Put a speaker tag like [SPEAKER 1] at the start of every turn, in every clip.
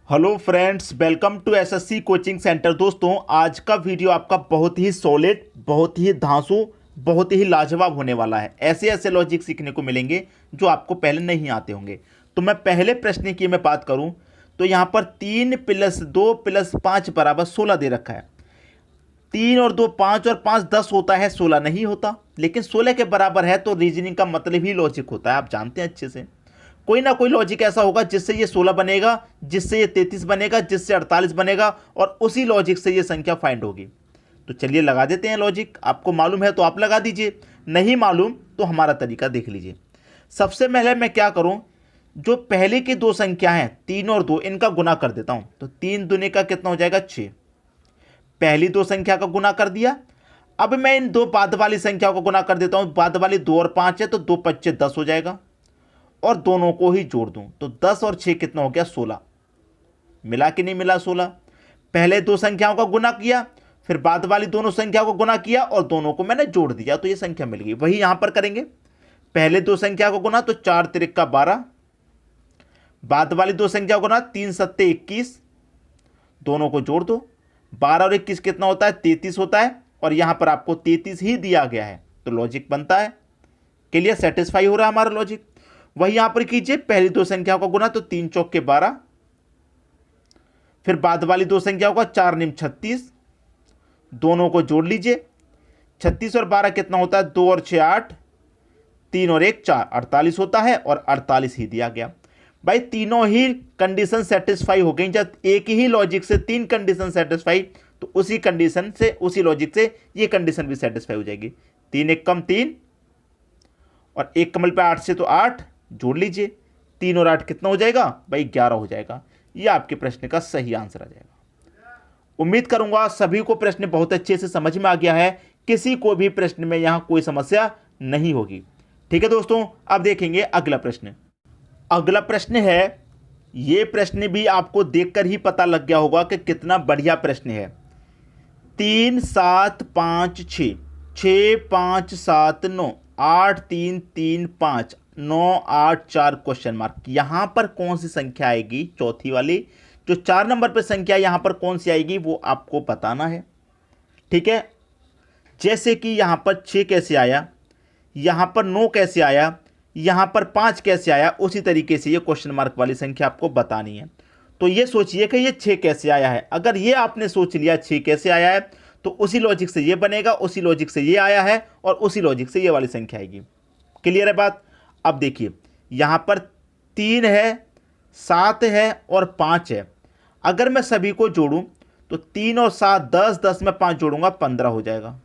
[SPEAKER 1] Hello friends, welcome to SSC coaching centre. दोस्तों, आज का वीडियो आपका बहुत ही सॉलिड, बहुत ही धांसू, बहुत ही लाजवाब होने वाला है। ऐसे ऐसे लॉजिक सीखने को मिलेंगे जो आपको पहले नहीं आते होंगे। तो मैं पहले प्रश्न की मैं बात करूं तो यहां पर 3 + 2 + 5 = 16 दे रखा है। 3 और 2 5 और 5 10 होता है, 16 नहीं होता। लेकिन 16 के बराबर है तो रीजनिंग का मतलब ही लॉजिक होता है, आप जानते हैं अच्छे से। कोई ना कोई लॉजिक ऐसा होगा जिससे ये 16 बनेगा, जिससे ये 33 बनेगा, जिससे 48 बनेगा, और उसी लॉजिक से ये संख्या फाइंड होगी। तो चलिए लगा देते हैं लॉजिक। आपको मालूम है तो आप लगा दीजिए, नहीं मालूम तो हमारा तरीका देख लीजिए। सबसे पहले मैं क्या करूं, जो पहले की दो संख्या हैं 3 और 2, इनका गुना कर देता हूं। तो 3 दूनी का कितना हो जाएगा, 6। पहली दो संख्या का गुना कर दिया। अब मैं इन दो बाद वाली संख्या को गुना कर देता हूं। बाद वाली 2 और 5 है तो 2 × 5 = 10 हो जाएगा, और दोनों को ही जोड़ दूं तो 10 और 6 कितना हो गया, 16। मिला कि नहीं मिला, 16। पहले दो संख्याओं का गुना किया, फिर बाद वाली दोनों संख्याओं को गुना किया और दोनों को मैंने जोड़ दिया तो ये संख्या मिल गई। वही यहां पर करेंगे। पहले दो संख्या को गुना तो 4 × 3 = 12। बाद वाली दो संख्या को गुना 3 × 7 = 21। दोनों को जोड़ दो। 12 और 21 कितना होता है, 33 होता है, और यहां पर आपको 33 ही दिया गया है तो लॉजिक बनता है। क्लियर, सेटिस्फाई हो रहा है हमारा लॉजिक। वही यहां पर कीजिए, पहली दो संख्याओं का गुना तो 3 × 4 = 12। फिर बाद वाली दो संख्याओं का 4 × 9 = 36। दोनों को जोड़ लीजिए। 36 और 12 कितना होता है, 2 और 6 = 8, 3 और 1 = 4, 48 होता है, और 48 ही दिया गया। भाई तीनों ही कंडीशन सेटिस्फाई हो गई। जब एक ही लॉजिक से 3 कंडीशन सेटिस्फाई तो उसी कंडीशन से, उसी लॉजिक से ये कंडीशन भी सेटिस्फाई हो जाएगी। 3 × 1 = 3, और 1 कमल पे 8 से तो 8 जोड़ लीजिए। 3 और 8 कितना हो जाएगा भाई, 11 हो जाएगा। ये आपके प्रश्न का सही आंसर आ जाएगा। उम्मीद करूंगा सभी को प्रश्न बहुत अच्छे से समझ में आ गया है। किसी को भी प्रश्न में यहां कोई समस्या नहीं होगी। ठीक है दोस्तों, अब देखेंगे अगला प्रश्न। अगला प्रश्न है, ये प्रश्न भी आपको देखकर ही पता लग गया होगा कि कितना बढ़िया प्रश्न है। 3 7 5 6, 6 5 7 9, 8 3 3 5, 9 8 4 क्वेश्चन मार्क। यहां पर कौन सी संख्या आएगी, चौथी वाली जो 4 नंबर पर संख्या यहां पर कौन सी आएगी वो आपको बताना है। ठीक है, जैसे कि यहां पर 6 कैसे आया, यहां पर 9 कैसे आया, यहां पर 5 कैसे आया, उसी तरीके से ये क्वेश्चन मार्क वाली संख्या आपको बतानी है। तो ये सोचिए कि ये 6 कैसे आया है। अगर ये आपने सोच लिया 6 कैसे आया है तो उसी लॉजिक से ये बनेगा, उसी लॉजिक से ये आया है, और उसी लॉजिक से ये वाली संख्या आएगी। क्लियर है बात। अब देखिए, यहां पर 3 है, 7 है और 5 है। अगर मैं सभी को जोड़ूं तो 3 और 7 10, 10 में 5 जोड़ूंगा 15 हो जाएगा।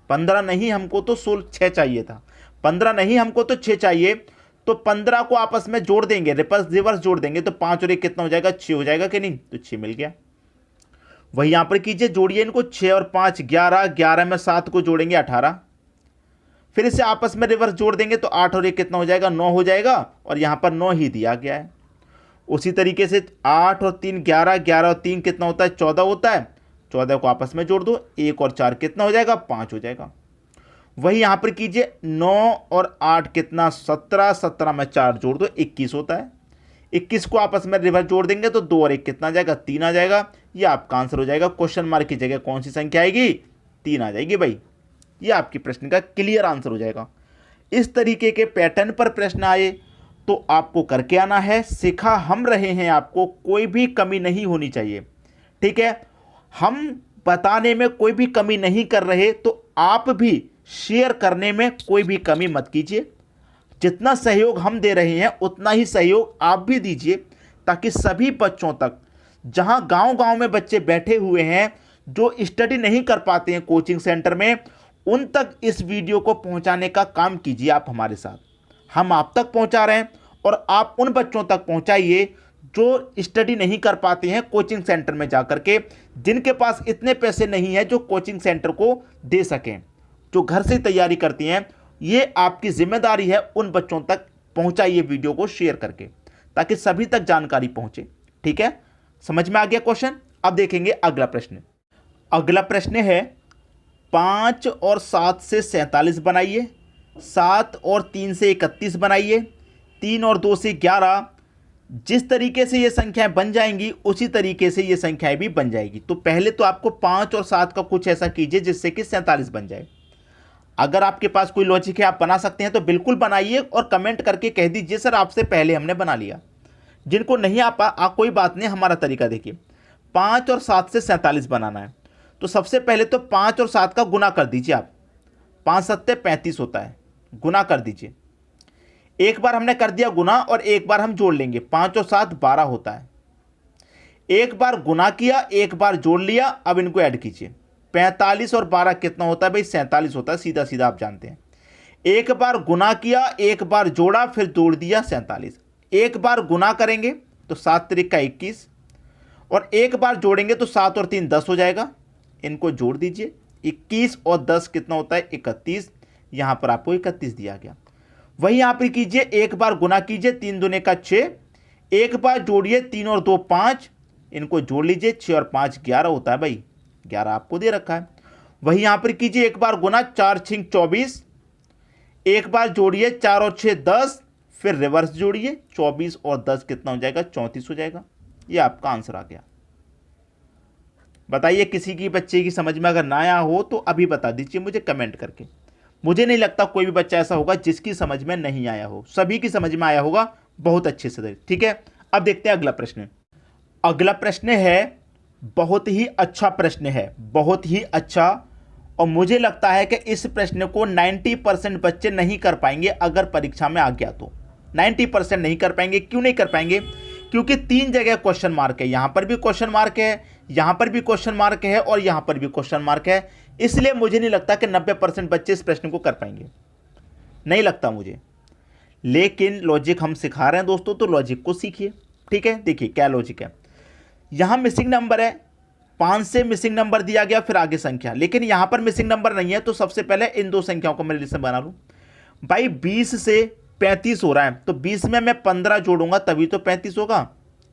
[SPEAKER 1] 15 नहीं, हमको तो 6 चाहिए था। 15 नहीं, हमको तो 6 चाहिए। तो 15 को आपस में जोड़ देंगे, रिवर्स जोड़ देंगे तो 5 और 1 कितना हो जाएगा, 6 हो जाएगा कि नहीं। तो 6 मिल गया। वही यहां पर कीजिए, जोड़िए इनको। 6 और 5 11, 11 में 7 को जोड़ेंगे 18। फिर इसे आपस में रिवर्स जोड़ देंगे तो 8 और 1 कितना हो जाएगा, 9 हो जाएगा, और यहां पर 9 ही दिया गया है। उसी तरीके से 8 और 3 11, 11 और 3 कितना होता है, 14 होता है। 14 को आपस में जोड़ दो, 1 और 4 कितना हो जाएगा, 5 हो जाएगा। वही यहां पर कीजिए, 9 और 8 कितना, 17, 17 में 4 जोड़ दो 21 होता है। 21 को आपस में रिवर्स जोड़ देंगे तो 2 और 1 कितना आ जाएगा, 3 आ जाएगा। ये आपका आंसर हो जाएगा। क्वेश्चन मार्क की जगह कौन सी संख्या आएगी, 3 आ जाएगी भाई। ये आपके प्रश्न का क्लियर आंसर हो जाएगा। इस तरीके के पैटर्न पर प्रश्न आए तो आपको करके आना है। सिखा हम रहे हैं आपको, कोई भी कमी नहीं होनी चाहिए। ठीक है, हम बताने में कोई भी कमी नहीं कर रहे, तो आप भी शेयर करने में कोई भी कमी मत कीजिए। जितना सहयोग हम दे रहे हैं उतना ही सहयोग आप भी दीजिए, ताकि सभी बच्चों तक, जहां गांव-गांव में बच्चे बैठे हुए हैं जो स्टडी नहीं कर पाते हैं कोचिंग सेंटर में, उन तक इस वीडियो को पहुंचाने का काम कीजिए आप हमारे साथ। हम आप तक पहुंचा रहे हैं और आप उन बच्चों तक पहुंचाइए जो स्टडी नहीं कर पाते हैं कोचिंग सेंटर में जाकर के, जिनके पास इतने पैसे नहीं हैं जो कोचिंग सेंटर को दे सकें, जो घर से तैयारी करती हैं। ये आपकी जिम्मेदारी है, उन बच्चों तक पहुंचाइए वीडियो को शेयर करके, ताकि सभी तक जानकारी पहुंचे। ठीक है, समझ में आ गया क्वेश्चन। अब देखेंगे अगला प्रश्न। अगला प्रश्न है, 5 और 7 से 47 बनाइए, 7 और 3 से 31 बनाइए, 3 और 2 से 11, जिस तरीके से ये संख्याएं बन जाएंगी उसी तरीके से ये संख्याएं भी बन जाएगी। तो पहले तो आपको 5 और 7 का कुछ ऐसा कीजिए जिससे कि 47 बन जाए। अगर आपके पास कोई लॉजिक है, आप बना सकते हैं तो बिल्कुल बनाइए और कमेंट करके कह दीजिए सर आपसे पहले हमने बना लिया। जिनको नहीं कोई बात नहीं, हमारा तरीका देखिए। 5 और 7 से 47 बनाना है तो सबसे पहले तो 5 और 7 का गुना कर दीजिए आप। 5 सत्ते 35 होता है, गुना कर दीजिए। एक बार हमने कर दिया गुना और एक बार हम जोड़ लेंगे। 5 और 7 12 होता है। एक बार गुना किया, एक बार जोड़ लिया, अब इनको ऐड कीजिए। 45 और 12 कितना होता है भाई? 47 होता है, सीधा सीधा आप जानते हैं। एक बार गुना किया, एक बार जोड़ा, फिर जोड़ दिया 47। एक बार गुना करेंगे तो 7 त्रिक 21 और एक बार जोड़ेंगे तो 7 और 3 10 हो जाएगा। इनको जोड़ दीजिए। 21 और 10 कितना होता है? 31। यहां पर आपको 31 दिया गया। वही यहां पर कीजिए, एक बार गुना कीजिए, 3 दूने का 6। एक बार जोड़िए, 3 और 2 5। इनको जोड़ लीजिए, 6 और 5 11 होता है भाई। 11 आपको दे रखा है। वही यहां पर कीजिए, एक बार गुना, 4 6 24। एक बार जोड़िए, 4 और 6 10। फिर रिवर्स जोड़िए, 24 और 10 कितना हो जाएगा? 34 हो जाएगा। ये आपका आंसर आ गया। बताइए किसी की बच्चे की समझ में अगर ना आया हो तो अभी बता दीजिए मुझे कमेंट करके। मुझे नहीं लगता कोई भी बच्चा ऐसा होगा जिसकी समझ में नहीं आया हो, सभी की समझ में आया होगा बहुत अच्छे से। ठीक है, अब देखते हैं अगला प्रश्न। अगला प्रश्न है, बहुत ही अच्छा प्रश्न है, बहुत ही अच्छा। और मुझे लगता है कि इस प्रश्न को 90% बच्चे नहीं कर पाएंगे अगर परीक्षा में आ गया तो। 90% नहीं कर पाएंगे। क्यों नहीं कर पाएंगे? क्योंकि 3 जगह क्वेश्चन मार्क है। यहां पर भी क्वेश्चन मार्क है, यहां पर भी क्वेश्चन मार्क है और यहां पर भी क्वेश्चन मार्क है। इसलिए मुझे नहीं लगता कि 90% बच्चे इस प्रश्न को कर पाएंगे, नहीं लगता मुझे। लेकिन लॉजिक हम सिखा रहे हैं दोस्तों, तो लॉजिक को सीखिए। ठीक है, देखिए क्या लॉजिक है। यहां मिसिंग नंबर है, 5 से मिसिंग नंबर दिया गया, फिर आगे संख्या, लेकिन यहां पर मिसिंग नंबर नहीं है। तो सबसे पहले इन दो संख्याओं को मैं लिस्ट बना लूं। भाई 20 से 35 हो रहा है, तो 20 में मैं 15 जोड़ूंगा तभी तो 35 होगा।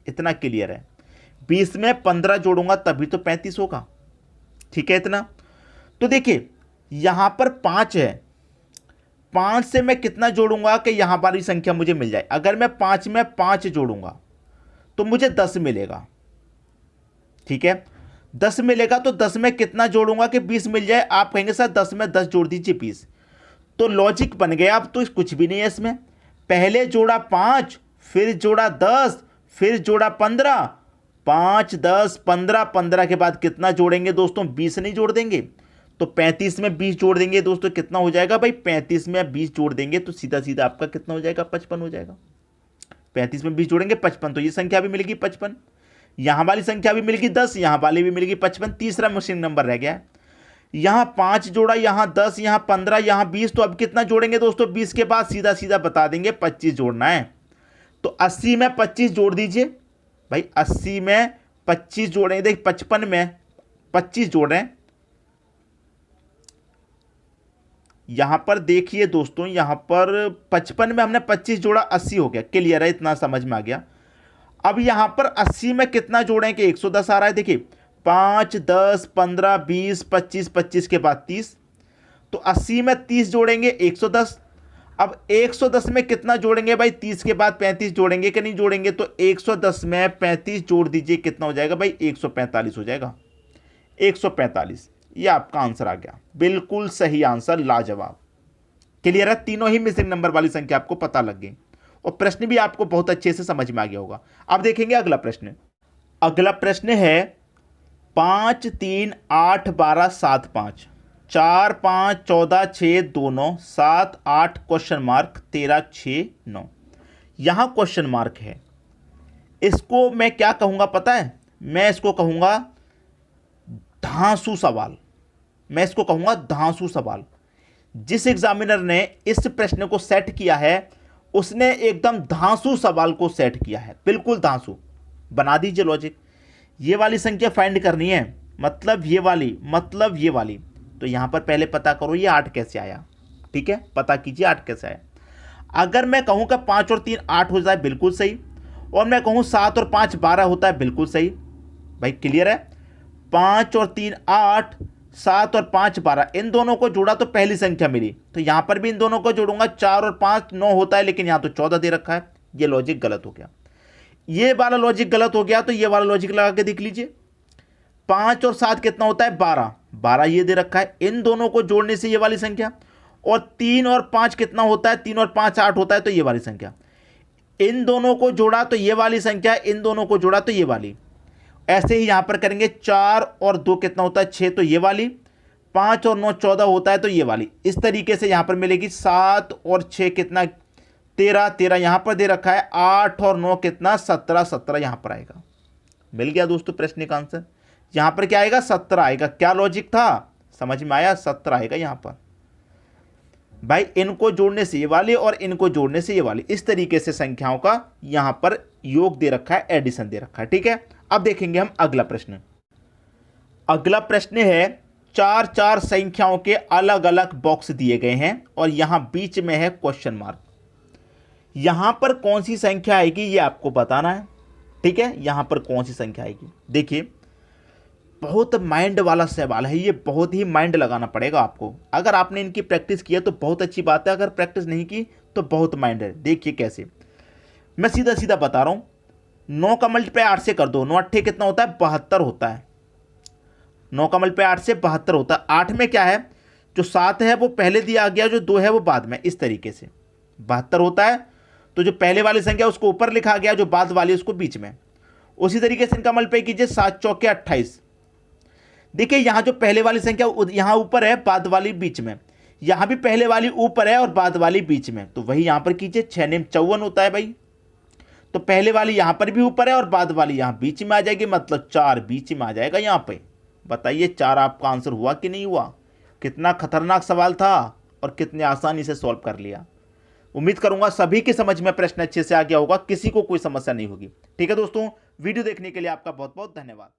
[SPEAKER 1] इतना क्लियर है। 20 में 15 जोड़ूंगा तभी तो 35 होगा। ठीक है, इतना। तो देखिए यहां पर 5 है, 5 से मैं कितना जोड़ूंगा कि यहां वाली संख्या मुझे मिल जाए। अगर मैं 5 में 5 जोड़ूंगा तो मुझे 10 मिलेगा। ठीक है, 10 मिलेगा। तो 10 में कितना जोड़ूंगा कि 20 मिल जाए? आप कहेंगे सर 10 में 10 जोड़ दीजिए 20। तो लॉजिक बन गया। अब तो कुछ भी नहीं है इसमें। पहले जोड़ा 5, फिर जोड़ा 10, फिर जोड़ा 15। 5 10 15, 15 के बाद कितना जोड़ेंगे दोस्तों? 20 नहीं जोड़ देंगे। तो 35 में 20 जोड़ देंगे दोस्तों, कितना हो जाएगा भाई? 35 में 20 जोड़ देंगे तो सीधा सीधा आपका कितना हो जाएगा? 55 हो जाएगा। 35 में 20 जोड़ेंगे 55, तो ये संख्या भी मिलेगी 55। यहां वाली संख्या भी मिलेगी 10, यहां वाली भी मिलेगी 55। तीसरा मिसिंग नंबर रह गया है। यहां 5 जोड़ा, यहां 10, यहां 15, यहां 20। तो अब कितना जोड़ेंगे दोस्तों? 20 के बाद सीधा सीधा बता देंगे 25 जोड़ना है। तो 80 में 25 जोड़ दीजिए भाई। 80 में 25 जोड़ेंगे, देख 55 में 25 जोड़ रहे हैं। यहां पर देखिए दोस्तों, यहां पर 55 में हमने 25 जोड़ा, 80 हो गया। क्लियर है, इतना समझ में आ गया। अब यहां पर 80 में कितना जोड़ें कि 110 आ रहा है। देखिए 5 10 15 20 25, 25 के बाद 30। तो 80 में 30 जोड़ेंगे 110। अब 110 में कितना जोड़ेंगे भाई? 30 के बाद 35 जोड़ेंगे कि नहीं जोड़ेंगे? तो 110 में 35 जोड़ दीजिए, कितना हो जाएगा भाई? 145 हो जाएगा। 145, ये आपका आंसर आ गया। बिल्कुल सही आंसर, लाजवाब। क्लियर है, तीनों ही मिसिंग नंबर वाली संख्या आपको पता लग गई और प्रश्न भी आपको बहुत अच्छे से समझ में आ गया होगा। अब देखेंगे अगला प्रश्न। अगला प्रश्न है 5 3 8 12 7 5 4 5 14 6 2 9 7 8 क्वेश्चन मार्क 13 6 9। यहां क्वेश्चन मार्क है। इसको मैं क्या कहूंगा पता है? मैं इसको कहूंगा धांसू सवाल। मैं इसको कहूंगा धांसू सवाल। जिस एग्जामिनर ने इस प्रश्न को सेट किया है उसने एकदम धांसू सवाल को सेट किया है, बिल्कुल धांसू। बना दीजिए लॉजिक। ये वाली संख्या फाइंड करनी है, मतलब ये वाली, मतलब ये वाली। तो यहां पर पहले पता करो ये 8 कैसे आया। ठीक है, पता कीजिए 8 कैसे आया। अगर मैं कहूं कि 5 और 3 8 हो जाए, बिल्कुल सही। और मैं कहूं 7 और 5 12 होता है, बिल्कुल सही। भाई क्लियर है? 5 और 3 8, 7 और 5 12, इन दोनों को जोड़ा तो पहली संख्या मिली। तो यहां पर भी इन दोनों को जोड़ूंगा, 4 और 5 9 होता है, लेकिन यहां तो 14 दे रखा है। ये लॉजिक गलत हो गया। ये वाला लॉजिक गलत हो गया तो ये वाला लॉजिक लगा के देख लीजिए। 5 और 7 कितना होता है 12, 12 ये दे रखा है, इन दोनों को जोड़ने से ये वाली संख्या। और 3 और 5 कितना होता है, 3 और 5 8 होता है, तो ये वाली संख्या। इन दोनों को जोड़ा तो ये वाली संख्या, इन दोनों को जोड़ा तो ये वाली। ऐसे ही यहां पर करेंगे 4 और 2 कितना होता है 6, तो ये वाली। 5 और 9 14 होता है, तो ये वाली। इस तरीके से यहां पर मिलेगी। 7 और 6 कितना 13, 13 यहां पर दे रखा है। 8 और 9 कितना 17, 17 यहां पर आएगा। मिल गया दोस्तों प्रश्न का आंसर। यहां पर क्या आएगा 17 आएगा। क्या लॉजिक था, समझ में आया, 17 आएगा यहां पर। भाई इनको जोड़ने से ये वाली और इनको जोड़ने से ये वाली, इस तरीके से संख्याओं का यहां पर योग दे रखा है, एडिशन दे रखा है। ठीक है, अब देखेंगे हम अगला प्रश्न। अगला प्रश्न है 4 4 संख्याओं के अलग अलग बॉक्स दिए गए हैं और यहां बीच में है क्वेश्चन मार्क। यहां पर कौन सी संख्या आएगी ये आपको बताना है। ठीक है, यहां पर कौन सी संख्या आएगी। देखिए बहुत माइंड वाला सवाल है ये, बहुत ही माइंड लगाना पड़ेगा आपको। अगर आपने इनकी प्रैक्टिस की है तो बहुत अच्छी बात है, अगर प्रैक्टिस नहीं की तो बहुत माइंड है। देखिए कैसे, मैं सीधा सीधा बता रहा हूं। 9 का मल्टीप्लाई 8 से कर दो, 9 8 कितना होता है 72 होता है। 9 का मल्टीप्लाई 8 से 72 होता है। 8 में क्या है, जो 7 है वो पहले दिया गया, जो 2 है वो बाद में, इस तरीके से 72 होता है। तो जो पहले वाली संख्या उसको ऊपर लिखा गया, जो बाद वाली उसको बीच में। उसी तरीके से इनका मल्टीप्लाई कीजिए, 7 चौके 28। देखिए यहां जो पहले वाली संख्या यहां ऊपर है, बाद वाली बीच में। यहां भी पहले वाली ऊपर है और बाद वाली बीच में, तो वही यहां पर कीजिए। 6 नेम 54 होता है भाई। तो पहले वाली यहां पर भी ऊपर है और बाद वाली यहां बीच में आ जाएगी, मतलब 4 बीच में आ जाएगा यहां पे। बताइए 4 आपका आंसर हुआ कि नहीं हुआ। कितना खतरनाक सवाल था और कितने आसानी से सॉल्व कर लिया। उम्मीद करूंगा सभी की समझ में प्रश्न अच्छे से आ गया होगा, किसी को कोई समस्या नहीं होगी। ठीक है दोस्तों, वीडियो देखने के लिए आपका बहुत बहुत धन्यवाद।